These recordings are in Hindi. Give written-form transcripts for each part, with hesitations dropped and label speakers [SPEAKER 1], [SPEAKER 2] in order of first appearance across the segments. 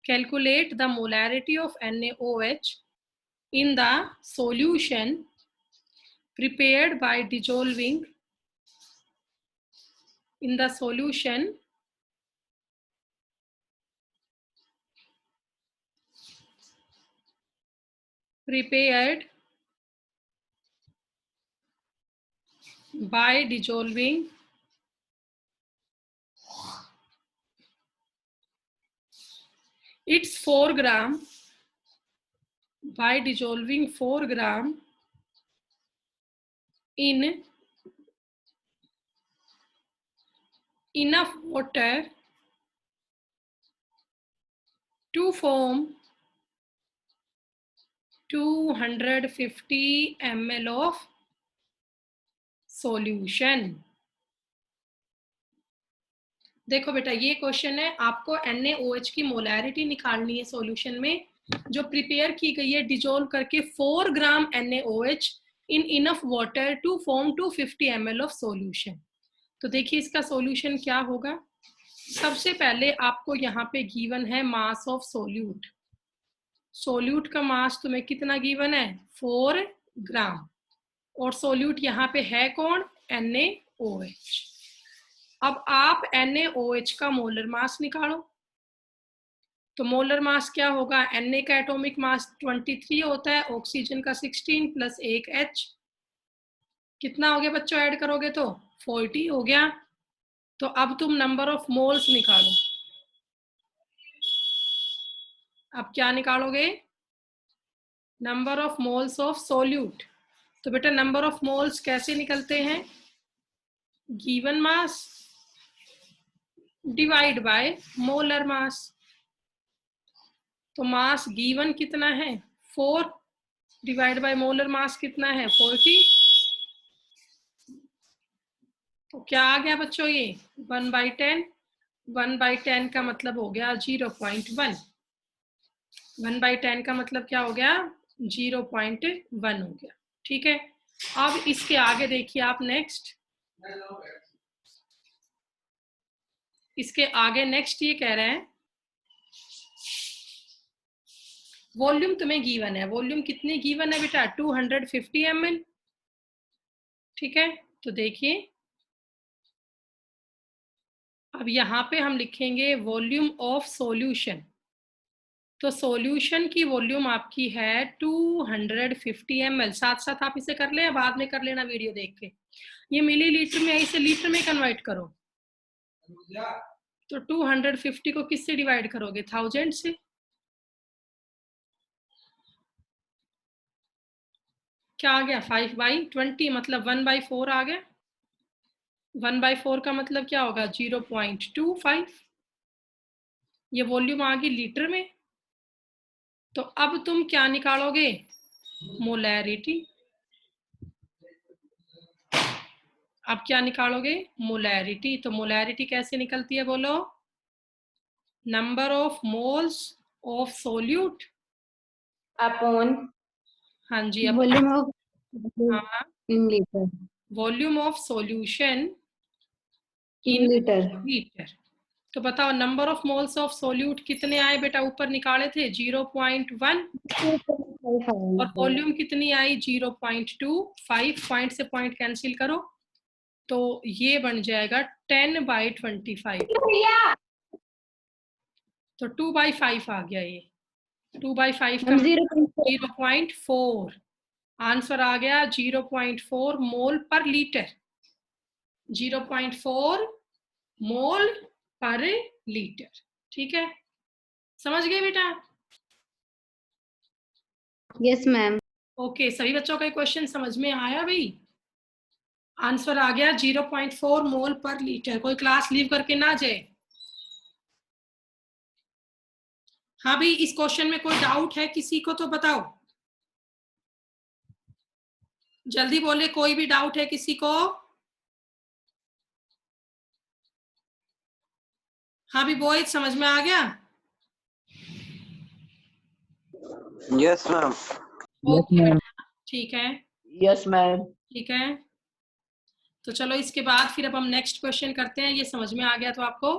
[SPEAKER 1] Calculate the molarity of NaOH in the solution prepared by dissolving in the solution prepared by dissolving it's 4 gram by dissolving 4 gram in enough water to form 250 ml of solution। देखो बेटा ये क्वेश्चन है, आपको NaOH की मोलैरिटी निकालनी है सॉल्यूशन में जो प्रिपेयर की गई है डिजोल्व करके 4 gram NaOH in enough water to form 250 ml of solution. तो देखिए इसका सॉल्यूशन क्या होगा। सबसे पहले आपको यहाँ पे गिवन है मास ऑफ सोल्यूट। सोल्यूट का मास तुम्हें कितना गिवन है 4 ग्राम और सोल्यूट यहाँ पे है कौन NaOH। अब आप NaOH का मोलर मास निकालो। तो मोलर मास क्या होगा, Na का एटॉमिक मास 23 होता है, ऑक्सीजन का 16 प्लस 1 H कितना हो गया बच्चों, ऐड करोगे तो 40 हो गया। तो अब तुम नंबर ऑफ मोल्स निकालो। अब क्या निकालोगे, number of moles of solute. तो बेटा नंबर ऑफ मोल्स कैसे निकलते हैं, given mass divide by molar mass. तो मास गिवन कितना है 4 डिवाइड बाय मोलर मास कितना है 40। तो क्या आ गया बच्चों ये 1/10। 1/10 का मतलब हो गया 0.1। 1/10 का मतलब क्या हो गया 0.1 हो गया। ठीक है, अब इसके आगे देखिए आप नेक्स्ट, इसके आगे नेक्स्ट ये कह रहे हैं वॉल्यूम तुम्हें गिवन है। वॉल्यूम कितनी गिवन है बेटा 250 ml। ठीक है, तो देखिए अब यहाँ पे हम लिखेंगे वॉल्यूम ऑफ सॉल्यूशन। तो सॉल्यूशन की वॉल्यूम आपकी है 250 ml। साथ साथ आप इसे कर ले या बाद में कर लेना वीडियो देख के। ये मिलीलीटर में है, इसे लीटर में कन्वर्ट करो। तो 250 को किससे डिवाइड करोगे 1000 से। क्या आ गया 5/20 मतलब 1/4 आ गया। 1/4 का मतलब क्या होगा 0.25। ये वॉल्यूम आ गई लीटर में। तो अब तुम क्या निकालोगे मोलैरिटी। अब क्या निकालोगे मोलैरिटी। तो मोलैरिटी कैसे निकलती है बोलो, number of moles of solute
[SPEAKER 2] upon
[SPEAKER 1] हाँ जी
[SPEAKER 2] वॉल्यूम ऑफ
[SPEAKER 1] हाँ
[SPEAKER 2] in litre,
[SPEAKER 1] volume of solution
[SPEAKER 2] in litre.
[SPEAKER 1] Litre. तो बताओ number of moles of solute कितने आए बेटा, ऊपर निकाले थे 0.1 और वॉल्यूम कितनी आई 0.2। 5 पॉइंट से पॉइंट कैंसिल करो तो ये बन जाएगा 10/25। तो 2/5 आ गया ये 2/5 का 0.4। आंसर आ गया 0.4 मोल पर लीटर। 0.4 मोल पर लीटर। ठीक है, समझ गए बेटा।
[SPEAKER 2] Yes ma'am.
[SPEAKER 1] ओके, सभी बच्चों का क्वेश्चन समझ में आया भाई। आंसर आ गया 0.4 मोल पर लीटर। कोई क्लास लीव करके ना जाए। हाँ भाई, इस क्वेश्चन में कोई डाउट है किसी को तो बताओ, जल्दी बोले कोई भी डाउट है किसी को। हाँ भी बॉयज समझ में आ गया।
[SPEAKER 3] Yes ma'am.
[SPEAKER 1] ओके ठीक है,
[SPEAKER 3] यस मैम।
[SPEAKER 1] ठीक है। तो चलो इसके बाद फिर अब हम नेक्स्ट क्वेश्चन करते हैं। ये समझ में आ गया तो आपको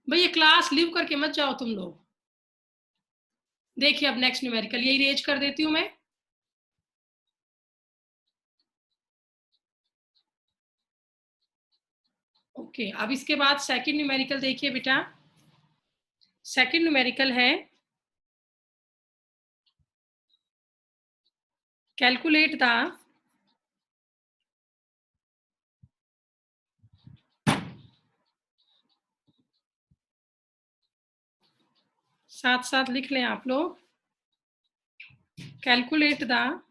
[SPEAKER 1] भाई ये क्लास लीव करके मत जाओ तुम लोग। देखिए अब नेक्स्ट न्यूमेरिकल, ये इरेज कर देती हूं मैं। ओके, अब इसके बाद सेकंड न्यूमेरिकल देखिए बेटा। सेकंड न्यूमेरिकल है कैलकुलेट द साथ साथ लिख लें आप लोग, calculate the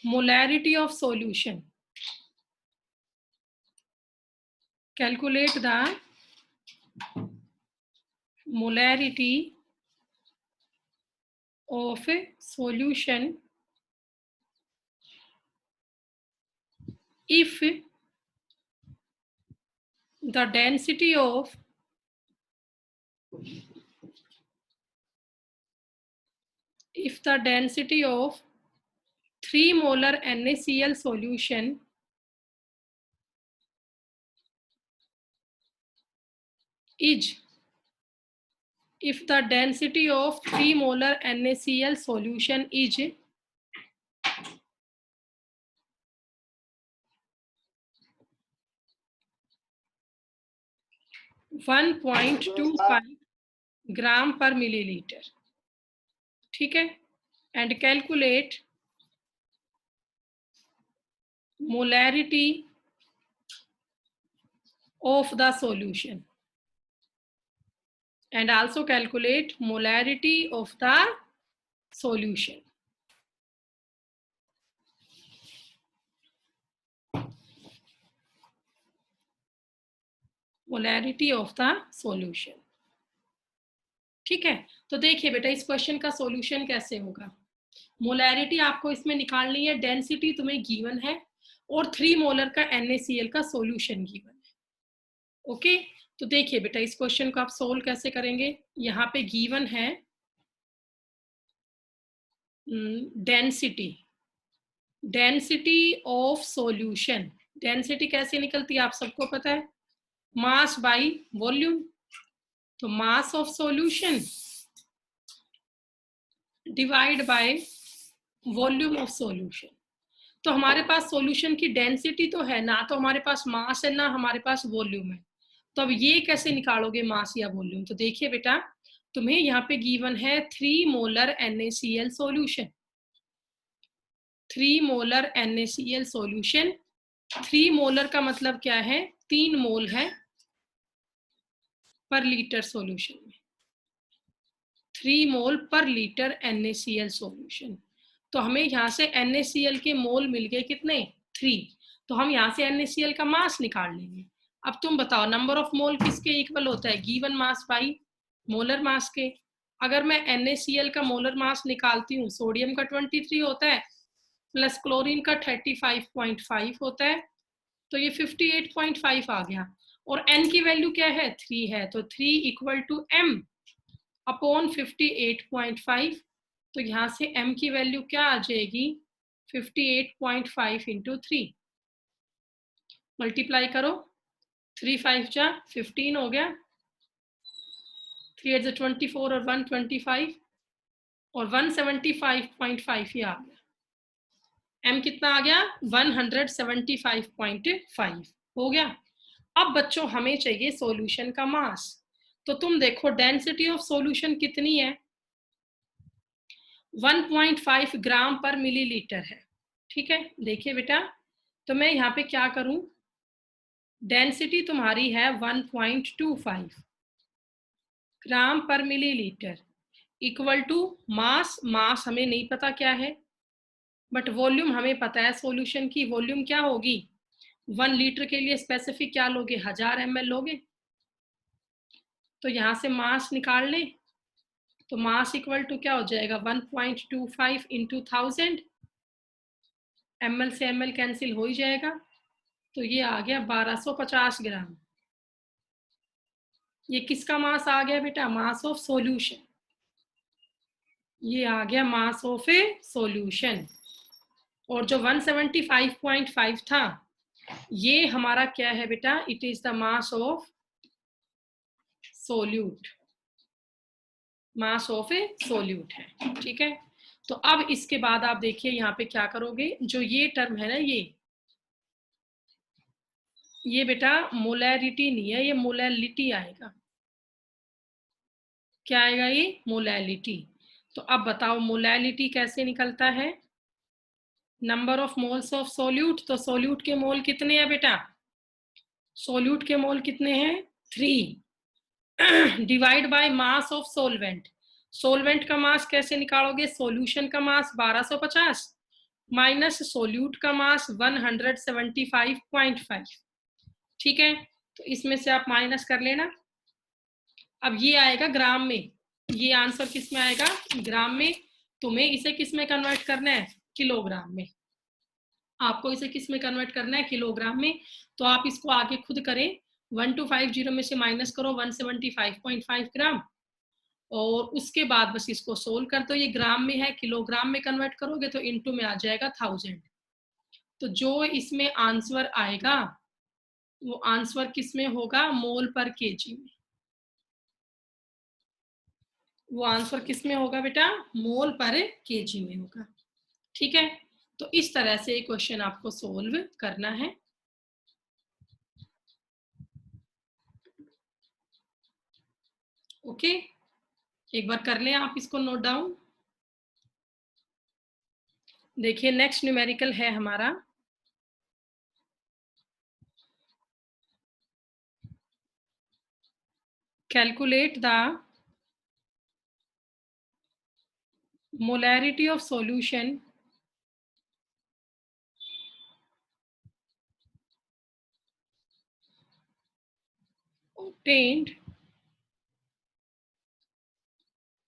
[SPEAKER 1] molarity of solution. Calculate the molarity of a solution if the density of if the density of 3 molar NaCl solution is if the density of 3 molar NaCl solution is 1.25 ग्राम पर मिलीलीटर, ठीक है, and calculate molarity of the solution and also calculate molarity of the solution. Molarity of the solution, ठीक है। तो देखिए बेटा इस क्वेश्चन का सॉल्यूशन कैसे होगा। मोलैरिटी आपको इसमें निकालनी है, डेंसिटी तुम्हें गिवन है और 3 मोलर का NaCl का सॉल्यूशन गिवन है। ओके, तो देखिए बेटा इस क्वेश्चन को आप सोल्व कैसे करेंगे। यहाँ पे गिवन है डेंसिटी ऑफ सॉल्यूशन। डेंसिटी कैसे निकलती है आप सबको पता है, मास बाई वॉल्यूम। तो mass of solution divide by volume of solution. तो हमारे पास सॉल्यूशन की डेंसिटी तो है ना, तो हमारे पास मास है ना हमारे पास वॉल्यूम है। तो अब ये कैसे निकालोगे मास या वॉल्यूम। तो देखिए बेटा तुम्हें यहाँ पे गिवन है 3 molar NaCl solution. 3 molar NaCl solution, 3 molar का मतलब क्या है, 3 मोल है पर लीटर सॉल्यूशन में, 3 मोल पर लीटर NaCl सॉल्यूशन। तो हमें यहाँ से NaCl के मोल मिल गए कितने, 3। तो हम यहाँ से NaCl का मास निकाल लेंगे। अब तुम बताओ नंबर ऑफ मोल किसके इक्वल होता है, given mass by molar mass के। अगर मैं NaCl का मोलर मास निकालती हूँ, सोडियम का 23 होता है प्लस क्लोरीन का 35.5 होता है, तो ये 58.5 आ गया। और n की वैल्यू क्या है, 3 है, तो 3 इक्वल टू m अपॉन 58.5। तो यहाँ से m की वैल्यू क्या आ जाएगी, 58.5 इंटू 3। मल्टीप्लाई करो, 3 5 जा 15 हो गया, 3 8 24 और 1 25 और 175.5 ये आ गया। m कितना आ गया, 175.5 हो गया। अब बच्चों हमें चाहिए सॉल्यूशन का मास। तो तुम देखो डेंसिटी ऑफ सॉल्यूशन कितनी है, 1.5 ग्राम पर मिलीलीटर है, ठीक है। देखिए बेटा तो मैं यहाँ पे क्या करूं, डेंसिटी तुम्हारी है 1.25 ग्राम पर मिलीलीटर इक्वल टू मास। मास हमें नहीं पता क्या है, बट वॉल्यूम हमें पता है सॉल्यूशन की। वॉल्यूम क्या होगी, 1 लीटर के लिए स्पेसिफिक क्या लोगे, 1000 ml लोगे। तो यहाँ से मास निकाल लें, तो मास इक्वल टू क्या हो जाएगा, 1.25 इंटू 1000, ml से ml कैंसिल हो ही जाएगा, तो ये आ गया 1250 ग्राम। ये किसका मास आ गया बेटा, मास ऑफ सॉल्यूशन। ये आ गया मास ऑफ ए सॉल्यूशन। और जो 175.5 था ये हमारा क्या है बेटा, it is the mass of solute, mass of A solute है, ठीक है। तो अब इसके बाद आप देखिए यहाँ पे क्या करोगे, जो ये टर्म है ना, ये बेटा मोलैरिटी नहीं है, ये मोलैलिटी आएगा। क्या आएगा? ये मोलैलिटी। तो अब बताओ मोलैलिटी कैसे निकलता है? Number of moles of solute. तो सोल्यूट के मोल कितने हैं बेटा? सोल्यूट के मोल कितने हैं? 3 divide by mass of solvent. Solvent का मास कैसे निकालोगे? सॉल्यूशन का मास 1250 माइनस सोल्यूट का मास 175.5, ठीक है। तो इसमें से आप माइनस कर लेना। अब ये आएगा ग्राम में, ये आंसर किस में आएगा? ग्राम में। तुम्हें इसे किस में कन्वर्ट करना है? किलोग्राम में। आपको इसे किस में कन्वर्ट करना है? किलोग्राम में। तो आप इसको आगे खुद करें, 1250 में से माइनस करो 175.5 ग्राम, और उसके बाद बस इसको सोल्व कर दो। ये ग्राम में है, किलोग्राम में कन्वर्ट करोगे तो इनटू में आ जाएगा 1000। तो जो इसमें आंसर आएगा वो आंसर किस में होगा? मोल पर केजी में। वो आंसर किस में होगा बेटा? मोल पर केजी में होगा, ठीक है। तो इस तरह से ये क्वेश्चन आपको सोल्व करना है। ओके, एक बार कर लें आप इसको नोट डाउन। देखिए नेक्स्ट न्यूमेरिकल है हमारा calculate the molarity of solution obtained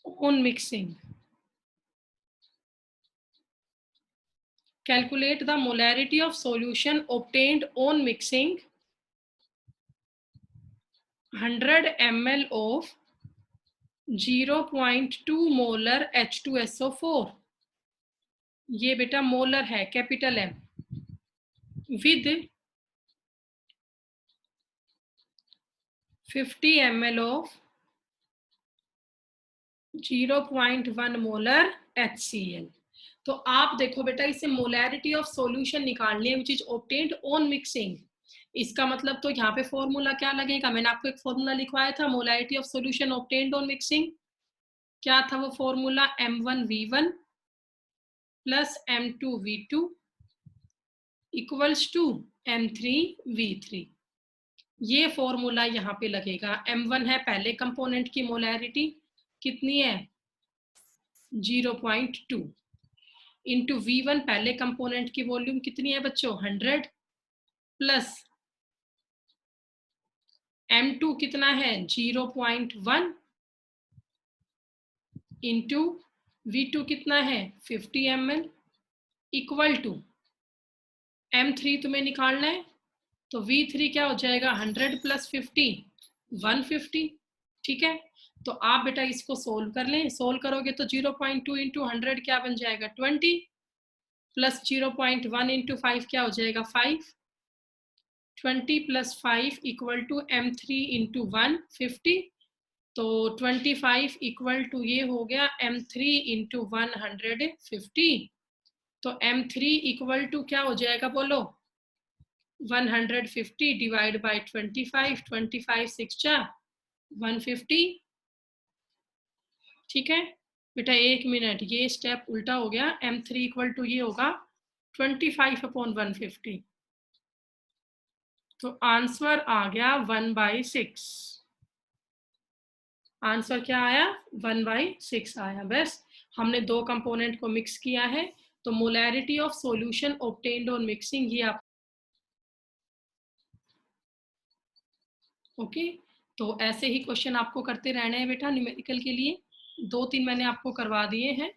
[SPEAKER 1] on mixing. Calculate the molarity of solution obtained on mixing 100 ml of 0.2 molar H2SO4। ये बेटा मोलर है, capital M, with 50 ml of 0.1 molar HCl। तो आप देखो बेटा, इसे मोलैरिटी ऑफ सॉल्यूशन निकालनी है which is obtained on mixing. इसका मतलब तो यहाँ पे फॉर्मूला क्या लगेगा? मैंने आपको एक फॉर्मूला लिखवाया था molarity of solution obtained on mixing. क्या था वो formula? M1V1 plus M2V2 equals to M3V3। ये फॉर्मूला यहाँ पे लगेगा। M1 है पहले कंपोनेंट की मोलैरिटी, कितनी है? 0.2 इंटू V1 पहले कंपोनेंट की वॉल्यूम कितनी है बच्चों? 100 प्लस M2 कितना है? 0.1 इंटू V2 कितना है? 50 ml इक्वल टू M3 तुम्हें निकालना है, तो V3 क्या हो जाएगा? 100 प्लस 50 150, ठीक है। तो आप बेटा इसको सोल्व कर लें। सोल्व करोगे तो 0.2 इंटू 100 क्या बन जाएगा? 20 प्लस 0.1 इंटू 5 क्या हो जाएगा? 5। 20 plus 5 equal to M3 into 150। तो 25 इक्वल टू ये हो गया M3 इंटू 150। तो M3 इक्वल टू क्या हो जाएगा? बोलो। 150 डिवाइड बाई 25, 25 6 जा 150, ठीक है बेटा। एक मिनट, ये स्टेप उल्टा हो गया। M3 इक्वल टू ये होगा 25/150। तो आंसर आ गया 1/6। आंसर क्या आया? 1/6 आया। बस हमने दो कंपोनेंट को मिक्स किया है। तो molarity of solution obtained on mixing, ये आप ओके। तो ऐसे ही क्वेश्चन आपको करते रहना है बेटा न्यूमेरिकल के लिए। 2-3 मैंने आपको करवा दिए हैं।